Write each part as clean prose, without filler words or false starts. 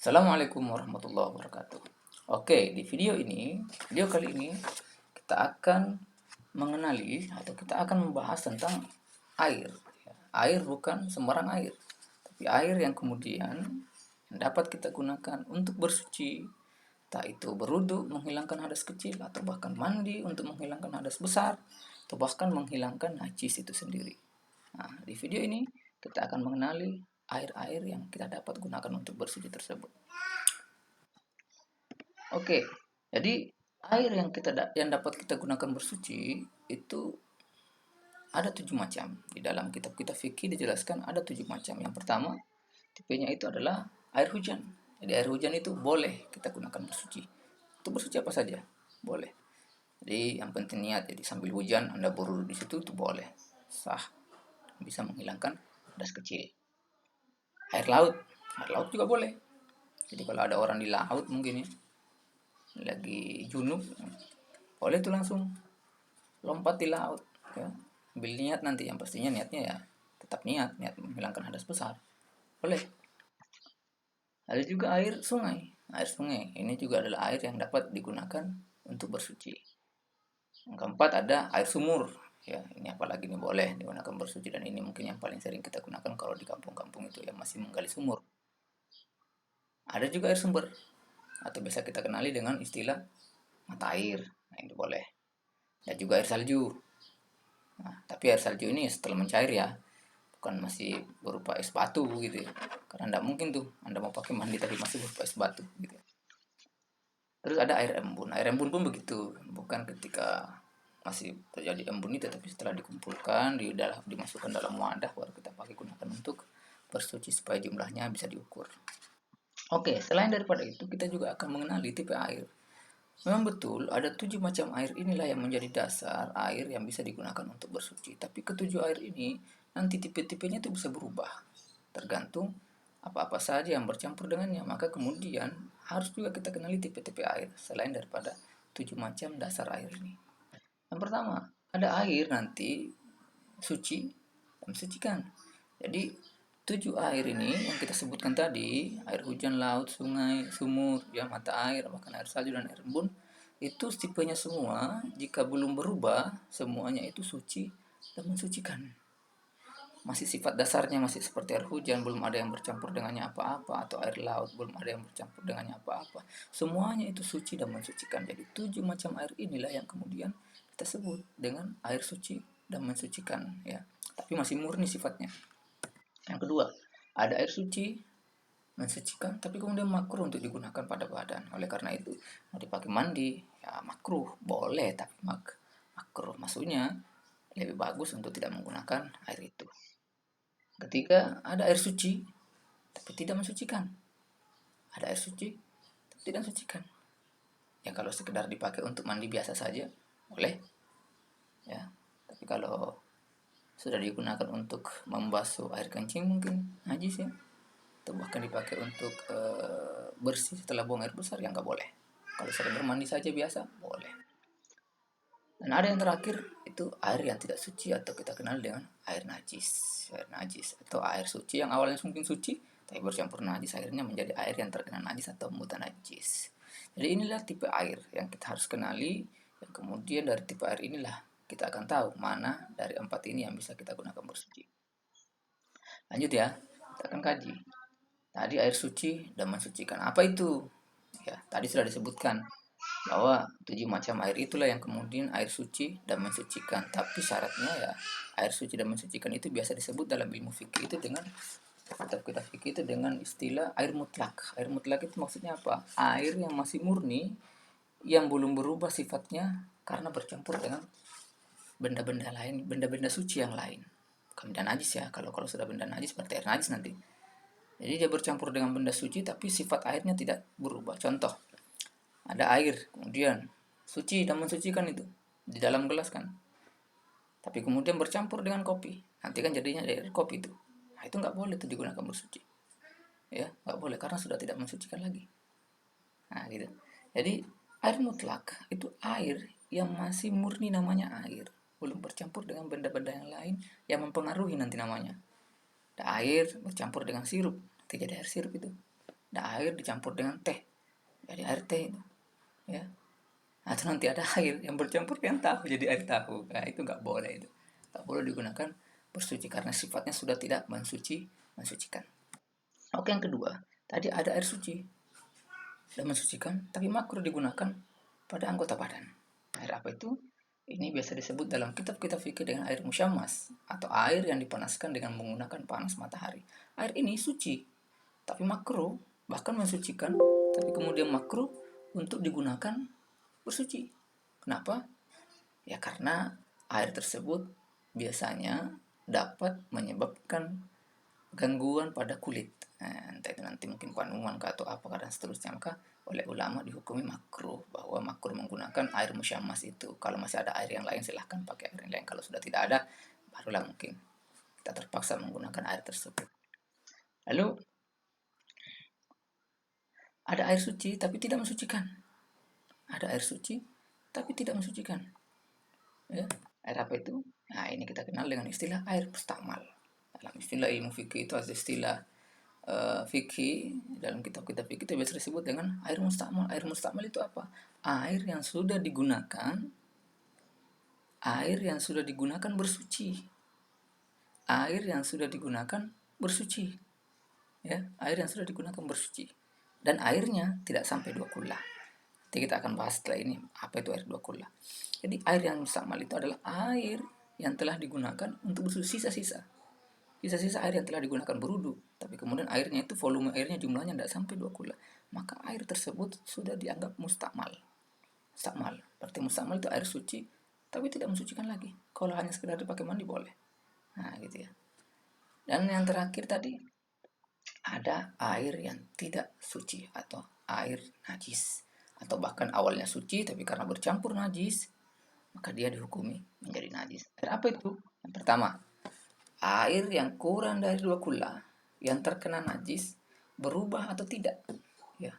Assalamualaikum warahmatullahi wabarakatuh. Oke, di video kali ini kita akan mengenali atau kita akan membahas tentang air. Air bukan sembarang air, tapi air yang kemudian dapat kita gunakan untuk bersuci, tak itu berwudu menghilangkan hadas kecil atau bahkan mandi untuk menghilangkan hadas besar atau bahkan menghilangkan najis itu sendiri. Nah, di video ini kita akan mengenali air-air yang kita dapat gunakan untuk bersuci tersebut. Oke, jadi air yang dapat kita gunakan bersuci itu ada 7 macam. Di dalam kitab kitab fikih dijelaskan ada 7 macam. Yang pertama, tipenya itu adalah air hujan. Jadi air hujan itu boleh kita gunakan bersuci. Itu bersuci apa saja? Boleh. Jadi yang penting niat. Jadi sambil hujan Anda berwudu di situ itu boleh. Sah. Bisa menghilangkan hadas kecil. Air laut juga boleh. Jadi kalau ada orang di laut mungkin ya, lagi junub, boleh tuh langsung lompat di laut ya, ambil niat, nanti yang pastinya niatnya ya tetap niat menghilangkan hadas besar, boleh. Ada juga air sungai ini juga adalah air yang dapat digunakan untuk bersuci. Yang keempat ada air sumur ya, ini apalagi ini boleh digunakan bersuci, dan ini mungkin yang paling sering kita gunakan kalau di kampung-kampung itu yang masih menggali sumur. Ada juga air sumber atau biasa kita kenali dengan istilah mata air, nah itu boleh. Dan juga air salju. Nah, tapi air salju ini setelah mencair ya, bukan masih berupa es batu gitu ya. Karena tidak mungkin tuh Anda mau pakai mandi tapi masih berupa es batu gitu. Terus ada air embun. Air embun pun begitu, bukan ketika masih terjadi embun itu, tapi setelah dikumpulkan, dimasukkan dalam wadah baru kita pakai gunakan untuk bersuci supaya jumlahnya bisa diukur. Oke, selain daripada itu kita juga akan mengenali tipe air. Memang betul, ada 7 macam air inilah yang menjadi dasar air yang bisa digunakan untuk bersuci. Tapi ketujuh air ini nanti tipe-tipenya itu bisa berubah. Tergantung apa-apa saja yang bercampur dengannya. Maka kemudian harus juga kita kenali tipe-tipe air selain daripada 7 macam dasar air ini. Yang pertama, ada air nanti suci dan mensucikan. Jadi 7 air ini yang kita sebutkan tadi, air hujan, laut, sungai, sumur, ya mata air, bahkan air salju dan air embun, itu tipenya semua jika belum berubah, semuanya itu suci dan mensucikan. Masih sifat dasarnya masih seperti air hujan, belum ada yang bercampur dengannya apa-apa, atau air laut belum ada yang bercampur dengannya apa-apa. Semuanya itu suci dan mensucikan. Jadi 7 macam air inilah yang kemudian kita sebut dengan air suci dan mensucikan ya. Tapi masih murni sifatnya. Yang kedua, ada air suci mensucikan tapi kemudian makruh untuk digunakan pada badan. Oleh karena itu, mau dipakai mandi ya makruh, boleh tapi makruh. Maksudnya lebih bagus untuk tidak menggunakan air itu. Ketiga, ada air suci tapi tidak mensucikan. Ada air suci tapi tidak mensucikan. Ya kalau sekedar dipakai untuk mandi biasa saja, boleh. Ya. Tapi kalau sudah digunakan untuk membasuh air kencing mungkin najis ya, atau bahkan dipakai untuk bersih setelah buang air besar, ya nggak boleh. Kalau sekedar mandi saja biasa, boleh. Dan ada yang terakhir, itu air yang tidak suci atau kita kenal dengan air najis. Air najis atau air suci yang awalnya mungkin suci tapi bercampur najis, akhirnya menjadi air yang terkena najis atau mutan najis. Jadi inilah tipe air yang kita harus kenali, yang kemudian dari tipe air inilah kita akan tahu mana dari 4 ini yang bisa kita gunakan bersuci. Lanjut ya, kita akan kaji. Tadi air suci dan mensucikan. Apa itu? Ya, tadi sudah disebutkan bahwa 7 macam air itulah yang kemudian air suci dan mensucikan. Tapi syaratnya ya, air suci dan mensucikan itu biasa disebut dalam ilmu fikih itu dengan kitab fikih itu dengan istilah air mutlak. Air mutlak itu maksudnya apa? Air yang masih murni, yang belum berubah sifatnya karena bercampur dengan benda-benda lain, benda-benda suci yang lain. Bukan benda najis ya. Kalau sudah benda najis berarti air najis nanti. Jadi dia bercampur dengan benda suci tapi sifat airnya tidak berubah. Contoh, ada air kemudian suci dan mensucikan itu di dalam gelas kan. Tapi kemudian bercampur dengan kopi. Nanti kan jadinya air kopi itu. Nah, itu nggak boleh tuh digunakan bersuci. Ya, nggak boleh karena sudah tidak mensucikan lagi. Nah, gitu. Jadi air mutlak itu air yang masih murni namanya air, belum bercampur dengan benda-benda yang lain yang mempengaruhi nanti namanya. Ada air bercampur dengan sirup, nanti jadi air sirup itu. ada air dicampur dengan teh, jadi air teh itu, ya. Atau nanti ada air yang bercampur dengan tahu jadi air tahu. Nah, itu nggak boleh itu. Tak boleh digunakan bersuci karena sifatnya sudah tidak mensucikan. Oke, yang kedua, tadi ada air suci dan mensucikan, tapi makruh digunakan pada anggota badan. Air apa itu? Ini biasa disebut dalam kitab-kitab fikih dengan air musyammas atau air yang dipanaskan dengan menggunakan panas matahari. Air ini suci, tapi makruh, bahkan mensucikan, tapi kemudian makruh untuk digunakan bersuci. Kenapa? Ya karena air tersebut biasanya dapat menyebabkan gangguan pada kulit. Nah, entah itu nanti mungkin panuan atau apa dan seterusnya, maka oleh ulama dihukumi makruh, bahwa makruh menggunakan air musyammas itu. Kalau masih ada air yang lain silahkan pakai air yang lain. Kalau sudah tidak ada, barulah mungkin kita terpaksa menggunakan air tersebut. Lalu ada air suci tapi tidak mensucikan. Ada air suci tapi tidak mensucikan. Ya, air apa itu? Nah, ini kita kenal dengan istilah air mustakmal. Dalam istilah ilmu fikih itu ada istilah fikih, dalam kitab-kitab fikih itu biasa disebut dengan air mustakmal. Air mustakmal itu apa? Air yang sudah digunakan, air yang sudah digunakan bersuci. Air yang sudah digunakan bersuci. Ya, air yang sudah digunakan bersuci. Dan airnya tidak sampai 2 kula. Nanti kita akan bahas setelah ini apa itu air 2 kula. Jadi air yang mustakmal itu adalah air yang telah digunakan untuk bersuci sisa-sisa. Sisa-sisa air yang telah digunakan berwudu, tapi kemudian airnya itu volume airnya jumlahnya tidak sampai 2 kula. Maka air tersebut sudah dianggap mustakmal. Mustakmal. Berarti mustakmal itu air suci, tapi tidak mensucikan lagi. Kalau hanya sekedar dipakai mandi boleh. Nah, gitu ya. Dan yang terakhir tadi, ada air yang tidak suci atau air najis. Atau bahkan awalnya suci, tapi karena bercampur najis, maka dia dihukumi menjadi najis. Air apa itu? Yang pertama, air yang kurang dari 2 kula yang terkena najis berubah atau tidak. Ya.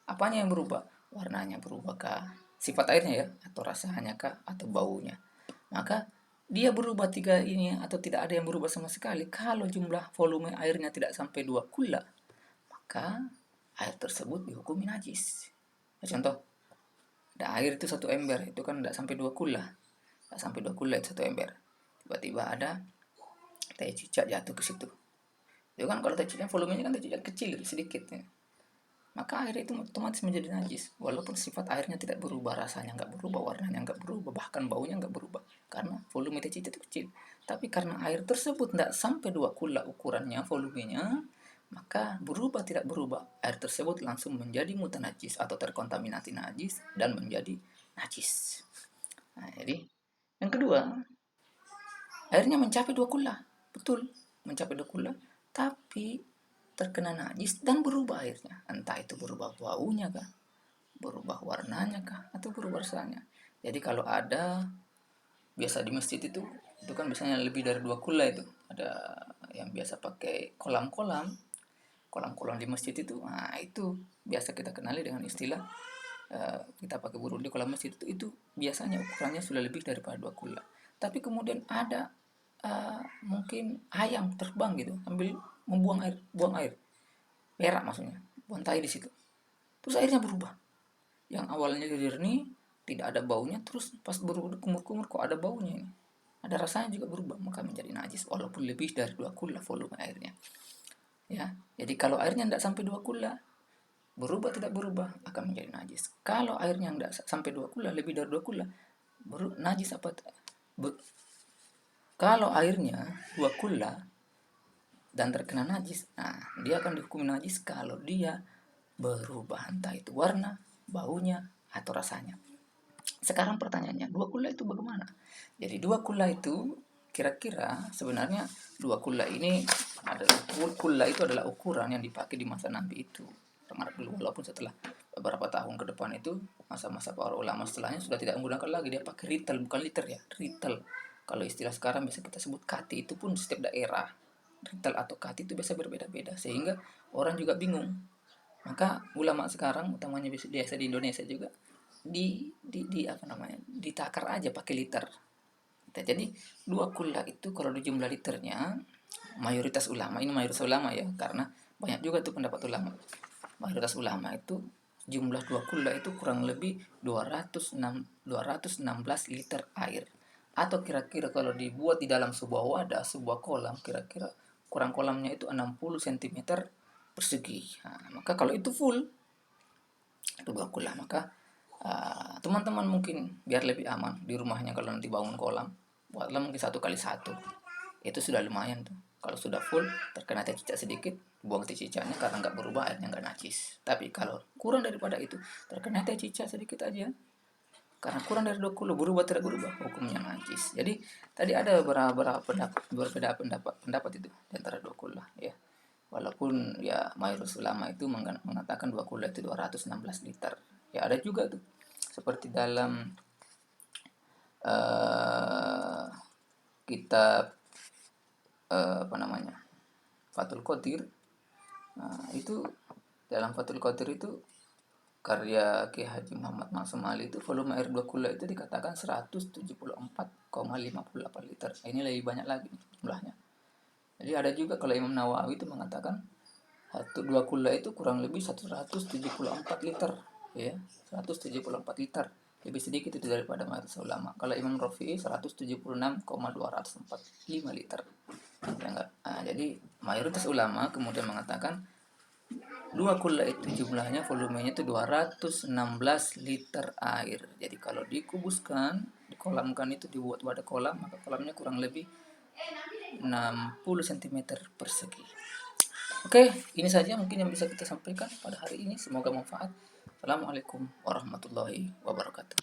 Apanya yang berubah? Warnanya berubahkah? Sifat airnya ya, atau rasanya kah, atau baunya. Maka dia berubah tiga ini atau tidak ada yang berubah sama sekali. Kalau jumlah volume airnya tidak sampai 2 kula, maka air tersebut dihukumi najis. Ya, contoh, ada air itu 1 ember, itu kan tidak sampai 2 kula. Tidak sampai 2 kula itu 1 ember. Tiba-tiba ada teh cicak jatuh ke situ. Itu kan kalau teh cicak volumenya kan teh cicak kecil sedikit ya. Maka air itu otomatis menjadi najis walaupun sifat airnya tidak berubah, rasanya nggak berubah, warnanya nggak berubah, bahkan baunya nggak berubah karena volume teh cicak itu kecil. Tapi karena air tersebut tidak sampai 2 kula ukurannya, volumenya, maka berubah tidak berubah, air tersebut langsung menjadi mutanajis atau terkontaminasi najis dan menjadi najis. Nah, jadi yang kedua, airnya mencapai 2 kula. Betul, mencapai 2 kula, tapi terkena najis dan berubah airnya. Entah itu berubah baunya kah, berubah warnanya kah, atau berubah rasanya. Jadi kalau ada, biasa di masjid itu kan biasanya lebih dari 2 kula itu. Ada yang biasa pakai kolam-kolam, kolam-kolam di masjid itu. Nah, itu biasa kita kenali dengan istilah kita pakai burung di kolam masjid itu biasanya ukurannya sudah lebih daripada 2 kula. Tapi kemudian ada mungkin ayam terbang gitu, ambil membuang air, buang air, berak maksudnya, buang tai di situ. Terus airnya berubah. Yang awalnya jernih, tidak ada baunya, terus pas berubah kumur-kumur kok ada baunya ini. Ada rasanya juga berubah, maka menjadi najis walaupun lebih dari 2 kula volume airnya. Ya, jadi kalau airnya tidak sampai 2 kula, berubah tidak berubah akan menjadi najis. Kalau airnya tidak sampai 2 kula, lebih dari 2 kula, najis apa? Kalau airnya 2 kula dan terkena najis, nah dia akan dihukum najis kalau dia berubah, entah itu warna, baunya, atau rasanya. Sekarang pertanyaannya, 2 kula itu bagaimana? Jadi 2 kula itu kira-kira sebenarnya 2 kula ini adalah, kula itu adalah ukuran yang dipakai di masa Nabi itu. Dulu, walaupun setelah beberapa tahun ke depan itu, masa-masa para ulama setelahnya sudah tidak menggunakan lagi, dia pakai ritel, bukan liter ya, ritel. Kalau istilah sekarang bisa kita sebut kati, itu pun setiap daerah ritel atau kati itu biasa berbeda-beda sehingga orang juga bingung. Maka ulama sekarang utamanya biasa di Indonesia juga di apa namanya, ditakar aja pakai liter. Jadi 2 kula itu kalau di jumlah liternya, mayoritas ulama, ini mayoritas ulama ya, karena banyak juga tuh pendapat ulama, mayoritas ulama itu jumlah dua kula itu kurang lebih 216 liter air. Atau kira-kira kalau dibuat di dalam sebuah wadah, sebuah kolam, kira-kira kurang kolamnya itu 60 cm persegi. Nah, maka kalau itu full, itu dua kula, maka teman-teman mungkin biar lebih aman di rumahnya kalau nanti bangun kolam, buatlah mungkin 1 kali 1. Itu sudah lumayan tuh. Kalau sudah full, terkena teh cicak sedikit, buang teh cicaknya karena nggak berubah, airnya nggak najis. Tapi kalau kurang daripada itu, terkena teh cicak sedikit aja, karena kurang dari 20 berubah tidak berubah, hukumnya najis. Jadi tadi ada beberapa berbeda pendapat itu di antara 20 lah ya. Walaupun ya mayoritas ulama itu mengatakan 20 itu 216 liter. Ya ada juga tuh seperti dalam uh, kitab apa namanya, Fathul Qadir. Nah, itu dalam Fathul Qadir itu karya Ki Haji Muhammad Maksum Ali itu volume air 2 kula itu dikatakan 174,58 liter. Ini lebih banyak lagi jumlahnya. Jadi ada juga kalau Imam Nawawi itu mengatakan 2 kula itu kurang lebih 174 liter ya, 174 liter. Lebih sedikit itu daripada mayoritas ulama. Kalau Imam Rafi'i 176,245 liter. Ya enggak? Nah, jadi mayoritas ulama kemudian mengatakan 2 kula itu jumlahnya volumenya itu 216 liter air. Jadi kalau dikubuskan, dikolamkan itu dibuat wadah kolam, maka kolamnya kurang lebih 60 cm persegi. Oke, ini saja mungkin yang bisa kita sampaikan pada hari ini. Semoga manfaat. Assalamualaikum warahmatullahi wabarakatuh.